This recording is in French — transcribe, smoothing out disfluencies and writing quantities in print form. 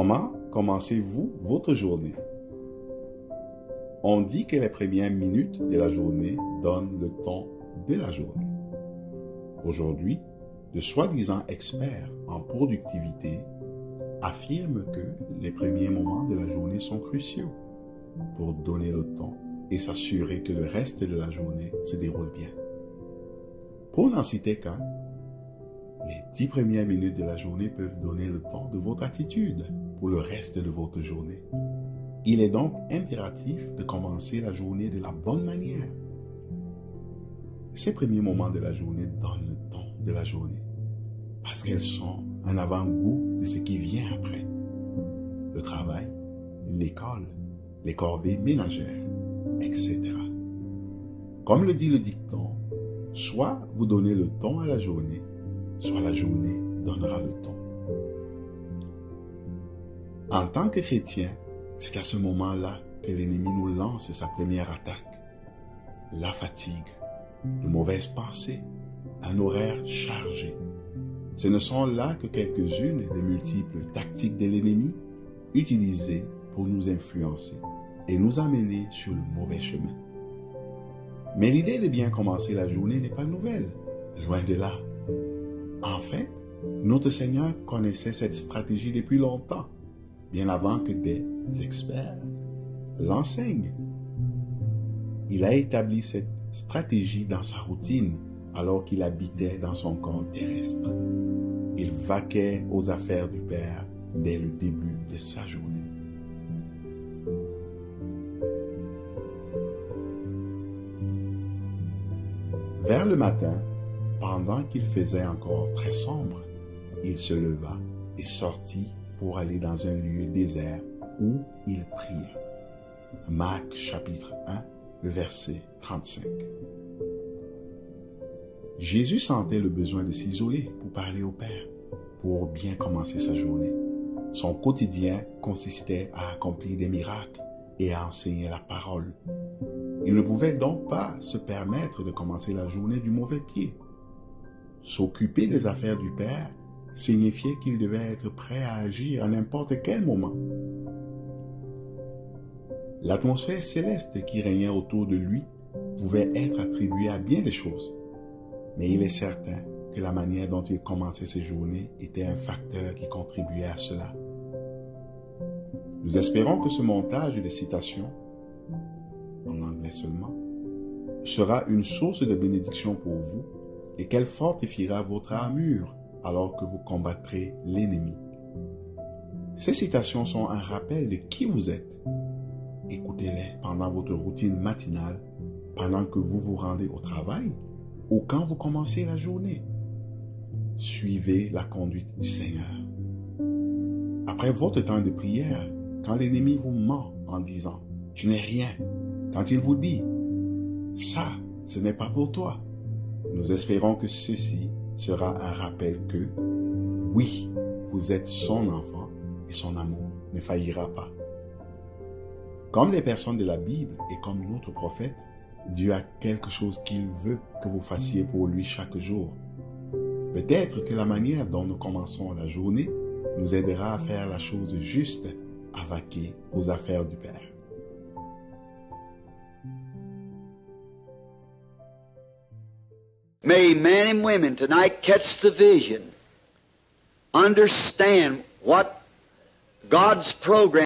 Comment commencez-vous votre journée? On dit que les premières minutes de la journée donnent le ton de la journée. Aujourd'hui, de soi-disant experts en productivité affirment que les premiers moments de la journée sont cruciaux pour donner le ton et s'assurer que le reste de la journée se déroule bien. Pour n'en citer qu'un, les 10 premières minutes de la journée peuvent donner le ton de votre attitude pour le reste de votre journée. Il est donc impératif de commencer la journée de la bonne manière. Ces premiers moments de la journée donnent le ton de la journée parce qu'elles sont un avant-goût de ce qui vient après. Le travail, l'école, les corvées ménagères, etc. Comme le dit le dicton, soit vous donnez le ton à la journée, soit la journée donnera le ton. En tant que chrétien, c'est à ce moment-là que l'ennemi nous lance sa première attaque. La fatigue, de mauvaises pensées, un horaire chargé. Ce ne sont là que quelques-unes des multiples tactiques de l'ennemi utilisées pour nous influencer et nous amener sur le mauvais chemin. Mais l'idée de bien commencer la journée n'est pas nouvelle, loin de là. En fait, notre Seigneur connaissait cette stratégie depuis longtemps, bien avant que des experts l'enseignent. Il a établi cette stratégie dans sa routine alors qu'il habitait dans son corps terrestre. Il vaquait aux affaires du Père dès le début de sa journée. Vers le matin, pendant qu'il faisait encore très sombre, il se leva et sortit pour aller dans un lieu désert où il priait. Marc chapitre 1, le verset 35. Jésus sentait le besoin de s'isoler pour parler au Père, pour bien commencer sa journée. Son quotidien consistait à accomplir des miracles et à enseigner la parole. Il ne pouvait donc pas se permettre de commencer la journée du mauvais pied. S'occuper des affaires du Père signifiait qu'il devait être prêt à agir à n'importe quel moment. L'atmosphère céleste qui régnait autour de lui pouvait être attribuée à bien des choses, mais il est certain que la manière dont il commençait ses journées était un facteur qui contribuait à cela. Nous espérons que ce montage de citations, en anglais seulement, sera une source de bénédiction pour vous et qu'elle fortifiera votre armure alors que vous combattrez l'ennemi. Ces citations sont un rappel de qui vous êtes. Écoutez-les pendant votre routine matinale, pendant que vous vous rendez au travail ou quand vous commencez la journée. Suivez la conduite du Seigneur. Après votre temps de prière, quand l'ennemi vous ment en disant « Je n'ai rien », quand il vous dit « Ça, ce n'est pas pour toi », nous espérons que ceci sera un rappel que, oui, vous êtes son enfant et son amour ne faillira pas. Comme les personnes de la Bible et comme notre prophète, Dieu a quelque chose qu'il veut que vous fassiez pour lui chaque jour. Peut-être que la manière dont nous commençons la journée nous aidera à faire la chose juste, à vaquer aux affaires du Père. May men and women tonight catch the vision, understand what God's program